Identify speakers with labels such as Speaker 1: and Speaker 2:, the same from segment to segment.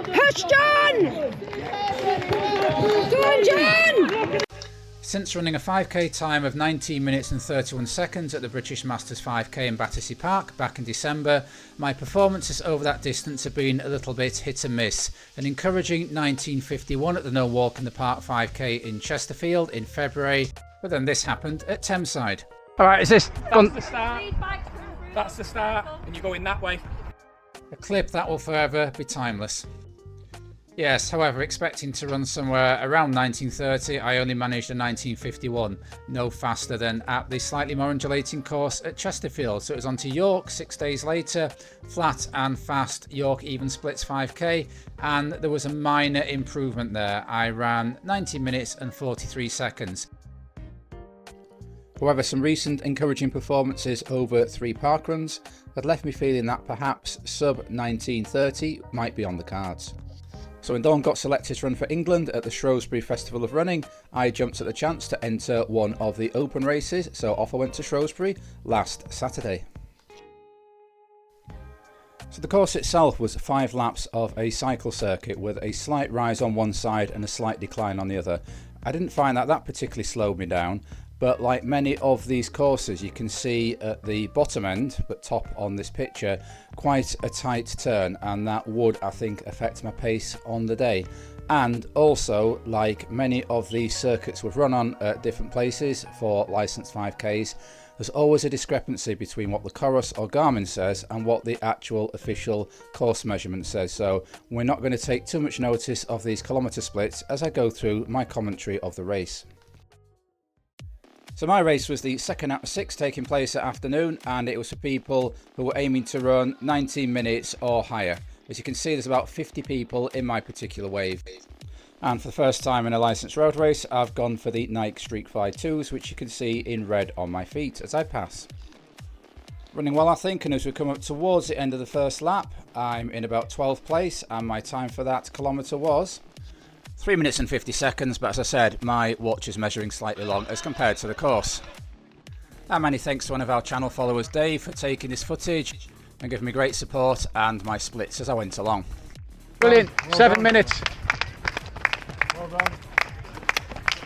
Speaker 1: Push, John! Go on, John!
Speaker 2: Since running a 5k time of 19 minutes and 31 seconds at the British Masters 5k in Battersea Park back in December, my performances over that distance have been a little bit hit and miss. An encouraging 19:51 at the No Walk in the Park 5k in Chesterfield in February, but then this happened at Thameside.
Speaker 3: Alright, is this...
Speaker 4: That's the start. That's the start, and you're going that way.
Speaker 2: A clip that will forever be timeless. Yes, however, expecting to run somewhere around 19:30, I only managed a 19:51, no faster than at the slightly more undulating course at Chesterfield. So it was on to York 6 days later, flat and fast York even splits 5k, and there was a minor improvement there. I ran 90 minutes and 43 seconds. However, some recent encouraging performances over 3 parkruns had left me feeling that perhaps sub 19:30 might be on the cards. So when Dawn got selected to run for England at the Shrewsbury Festival of Running, I jumped at the chance to enter one of the open races, so off I went to Shrewsbury last Saturday. So the course itself was 5 laps of a cycle circuit with a slight rise on one side and a slight decline on the other. I didn't find that particularly slowed me down, but like many of these courses, you can see at the bottom end, but top on this picture, quite a tight turn, and that would, I think, affect my pace on the day. And also, like many of these circuits we've run on at different places for licensed 5Ks, there's always a discrepancy between what the Coros or Garmin says and what the actual official course measurement says. So we're not going to take too much notice of these kilometre splits as I go through my commentary of the race. So my race was the second out of 6 taking place at afternoon, and it was for people who were aiming to run 19 minutes or higher. As you can see, there's about 50 people in my particular wave. And for the first time in a licensed road race, I've gone for the Nike Streakfly 2s, which you can see in red on my feet as I pass. Running well, I think, and as we come up towards the end of the first lap, I'm in about 12th place, and my time for that kilometre was 3 minutes and 50 seconds, but as I said, my watch is measuring slightly long as compared to the course. And many thanks to one of our channel followers, Dave, for taking this footage and giving me great support and my splits as I went along.
Speaker 3: Brilliant, 7 minutes.
Speaker 5: Well done.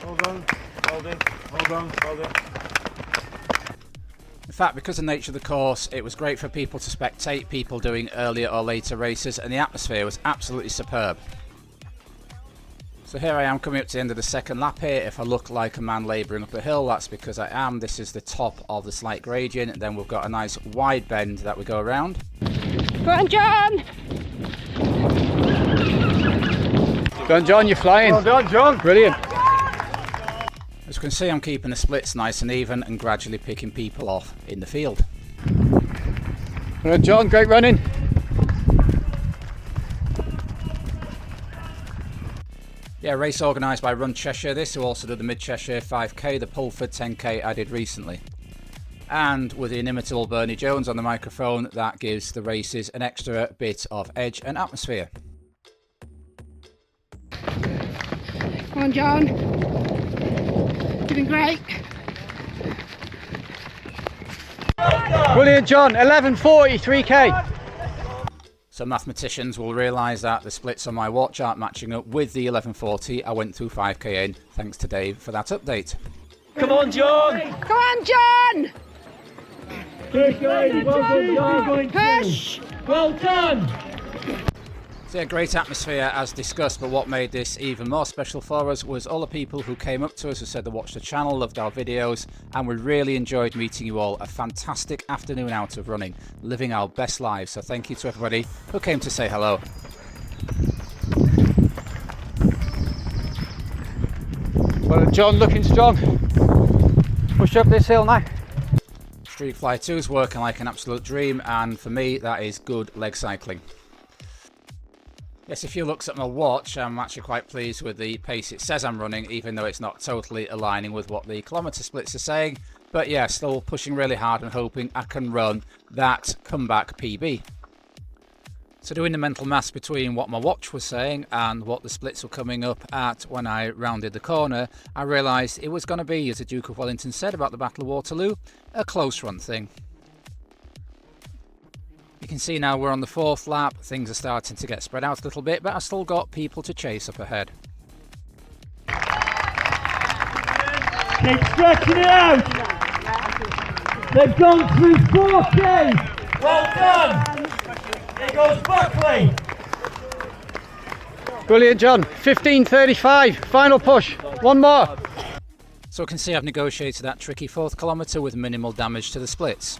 Speaker 5: Well done. Well done. Well done. Well done.
Speaker 2: In fact, because of the nature of the course, it was great for people to spectate people doing earlier or later races, and the atmosphere was absolutely superb. So here I am coming up to the end of the second lap here. If I look like a man labouring up a hill, that's because I am. This is the top of the slight gradient, and then we've got a nice wide bend that we go around.
Speaker 1: Go on, John!
Speaker 3: Go on, John, you're flying.
Speaker 5: Well done, John.
Speaker 3: Brilliant.
Speaker 2: As you can see, I'm keeping the splits nice and even and gradually picking people off in the field.
Speaker 3: Well done, John, great running.
Speaker 2: Yeah, race organised by Run Cheshire this, who also did the Mid Cheshire 5k, the Pulford 10k I did recently. And with the inimitable Bernie Jones on the microphone, that gives the races an extra bit of edge and atmosphere.
Speaker 1: Go on, John. Doing great.
Speaker 3: Brilliant, John, 11:40, 3k.
Speaker 2: So mathematicians will realise that the splits on my watch aren't matching up with the 11:40 I went through 5k in. Thanks to Dave for that update.
Speaker 4: Come on, John!
Speaker 1: Go on, John!
Speaker 5: Keep going. Well done, John.
Speaker 1: Push!
Speaker 4: Well done!
Speaker 2: So yeah, great atmosphere as discussed, but what made this even more special for us was all the people who came up to us who said they watched the channel, loved our videos, and we really enjoyed meeting you all. A fantastic afternoon out of running, living our best lives. So thank you to everybody who came to say hello.
Speaker 3: Well, John, looking strong. Push up this hill now.
Speaker 2: Streakfly 2 is working like an absolute dream, and for me that is good leg cycling. Yes, if you look at my watch, I'm actually quite pleased with the pace it says I'm running, even though it's not totally aligning with what the kilometre splits are saying. But yeah, still pushing really hard and hoping I can run that comeback PB. So doing the mental maths between what my watch was saying and what the splits were coming up at when I rounded the corner, I realised it was going to be, as the Duke of Wellington said about the Battle of Waterloo, a close run thing. You can see now we're on the 4th lap, things are starting to get spread out a little bit, but I've still got people to chase up ahead.
Speaker 5: Keep stretching it out. They've gone through 4K. Well done. Here goes Buckley.
Speaker 3: Brilliant, John. 15:35. Final push. One more.
Speaker 2: So I can see I've negotiated that tricky 4th kilometre with minimal damage to the splits.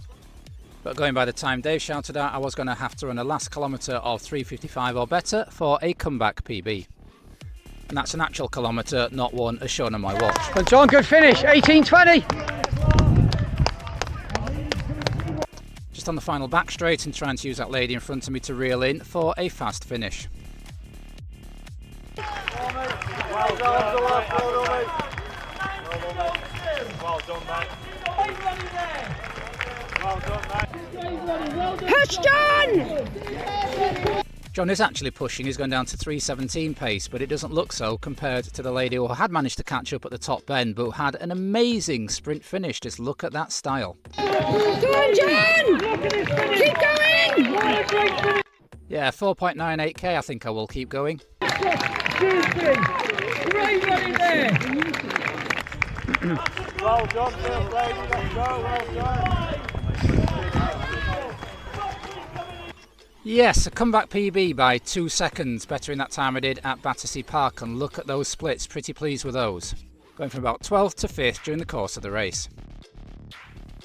Speaker 2: But going by the time Dave shouted out, I was going to have to run a last kilometre of 3:55 or better for a comeback PB. And that's an actual kilometre, not one as shown on my watch.
Speaker 3: Well, John, good finish. 18:20.
Speaker 2: Just on the final back straight and trying to use that lady in front of me to reel in for a fast finish.
Speaker 5: Well done, mate. Well done, mate. Well done, mate.
Speaker 1: Push, John!
Speaker 2: John is actually pushing, he's going down to 3:17 pace, but it doesn't look so compared to the lady who had managed to catch up at the top bend, but who had an amazing sprint finish. Just look at that style.
Speaker 1: Go on, John! Keep going!
Speaker 2: Yeah, 4.98k, I think I will keep going.
Speaker 5: Shrewsbury, great running there. Well done, Phil. Let's go. Well done.
Speaker 2: Yes, a comeback PB by 2 seconds, better in that time I did at Battersea Park, and look at those splits, pretty pleased with those. Going from about 12th to 5th during the course of the race.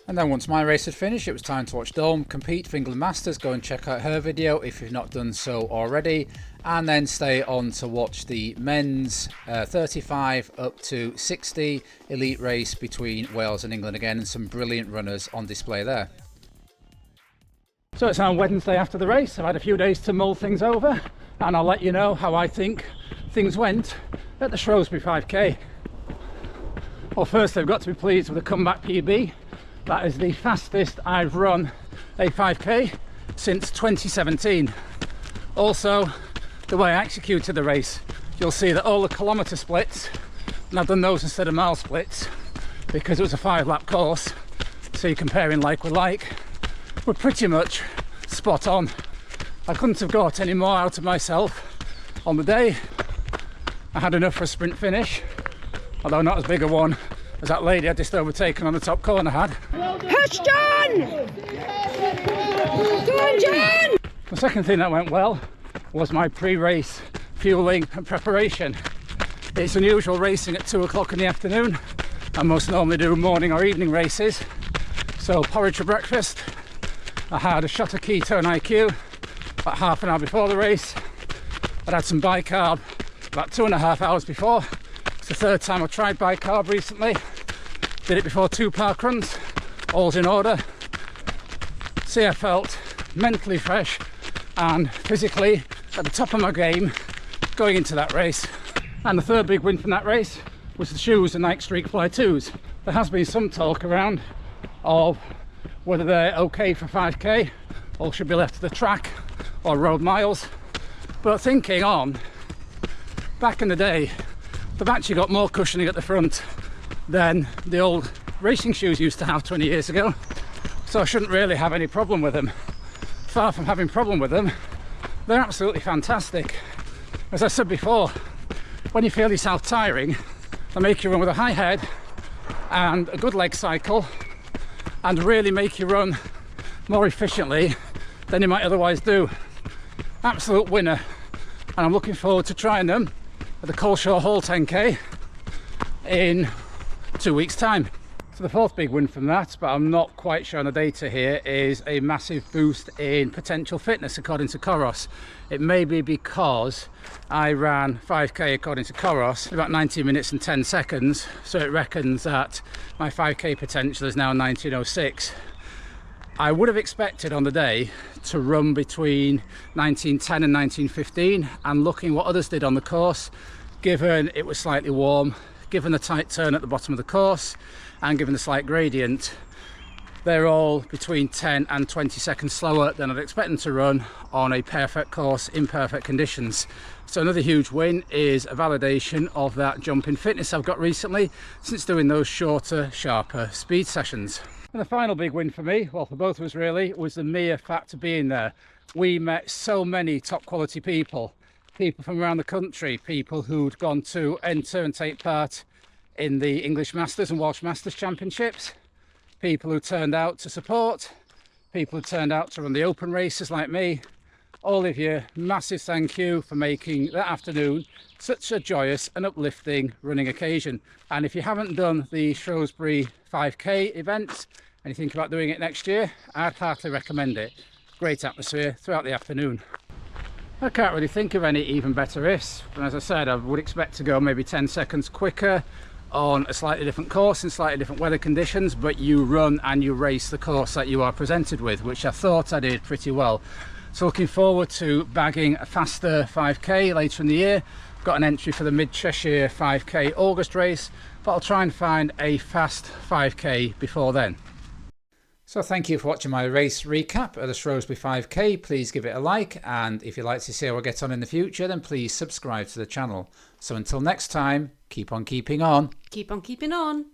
Speaker 2: And then once my race had finished, it was time to watch Dawn compete for England Masters. Go and check out her video if you've not done so already. And then stay on to watch the men's 35 up to 60 elite race between Wales and England again, and some brilliant runners on display there. So it's now Wednesday after the race. I've had a few days to mull things over, and I'll let you know how I think things went at the Shrewsbury 5k. Well, first I've got to be pleased with the comeback PB. That is the fastest I've run a 5k since 2017. Also, the way I executed the race, you'll see that all the kilometre splits, and I've done those instead of mile splits because it was a 5-lap course, so you're comparing like with like, were pretty much spot on. I couldn't have got any more out of myself on the day. I had enough for a sprint finish, although not as big a one as that lady I just overtaken on the top corner had.
Speaker 1: Push, John! Go on, John!
Speaker 2: The second thing that went well was my pre-race fueling and preparation. It's unusual racing at 2 o'clock in the afternoon. I most normally do morning or evening races. So porridge for breakfast. I had a shot of ketone IQ about half an hour before the race. I'd had some bicarb about 2.5 hours before. It's the 3rd time I've tried bicarb recently. Did it before 2 park runs. All's in order. See, I felt mentally fresh and physically at the top of my game going into that race. And the third big win from that race was the shoes, the Nike Streakfly 2s. There has been some talk around of whether they're okay for 5k or should be left to the track or road miles, but thinking on, back in the day they've actually got more cushioning at the front than the old racing shoes used to have 20 years ago, so I shouldn't really have any problem with them. Far from having a problem with them, they're absolutely fantastic. As I said before, when you feel yourself tiring, they make you run with a high head and a good leg cycle, and really make you run more efficiently than you might otherwise do. Absolute winner, and I'm looking forward to trying them at the Coleshaw Hall 10k in 2 weeks' time. So the fourth big win from that, but I'm not quite sure on the data here, is a massive boost in potential fitness according to Coros. It may be because I ran 5k according to Coros in about 19 minutes and 10 seconds, so it reckons that my 5k potential is now 19:06. I would have expected on the day to run between 19:10 and 19:15, and looking what others did on the course, given it was slightly warm, given the tight turn at the bottom of the course, and given the slight gradient, they're all between 10 and 20 seconds slower than I'd expect them to run on a perfect course in perfect conditions. So another huge win is a validation of that jump in fitness I've got recently since doing those shorter, sharper speed sessions.
Speaker 3: And the final big win for me, well for both of us really, was the mere fact of being there. We met so many top quality people from around the country, people who'd gone to enter and take part in the English Masters and Welsh Masters Championships, people who turned out to support, people who turned out to run the open races like me. All of you, massive thank you for making that afternoon such a joyous and uplifting running occasion. And if you haven't done the Shrewsbury 5k event and you think about doing it next year, I'd heartily recommend it. Great atmosphere throughout the afternoon. I can't really think of any even better ifs, and as I said, I would expect to go maybe 10 seconds quicker on a slightly different course in slightly different weather conditions, but you run and you race the course that you are presented with, which I thought I did pretty well. So looking forward to bagging a faster 5k later in the year. Got an entry for the Mid Cheshire 5k August race, but I'll try and find a fast 5k before then. So thank you for watching my race recap of the Shrewsbury 5k. Please give it a like, and if you'd like to see how I get on in the future, then please subscribe to the channel. So until next time, keep on keeping on.
Speaker 1: Keep on keeping on.